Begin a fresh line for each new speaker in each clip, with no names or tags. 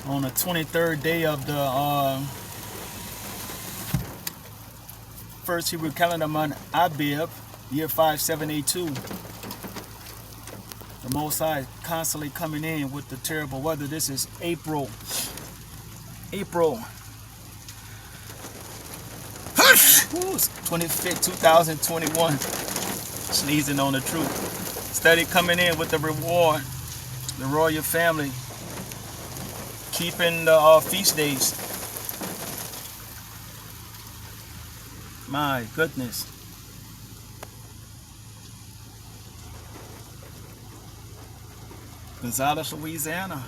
on the 23rd day of the first Hebrew calendar month, Abib, year 5782. The Most High constantly coming in with the terrible weather. This is April 25th, 2021. Sneezing on the truth. Steady coming in with the reward. The royal family keeping the feast days. My goodness. Gonzales, Louisiana.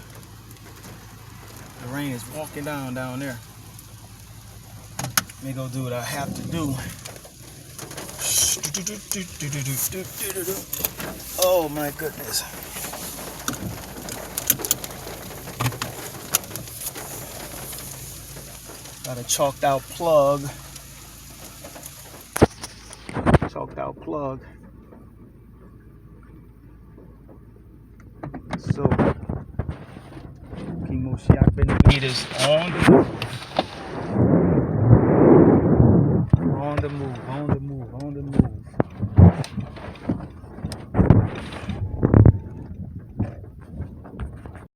The rain is walking down there. Let me go do what I have to do. Oh my goodness. Got a chalked out plug. So, King Moshiach Ben David is on the move. On the move.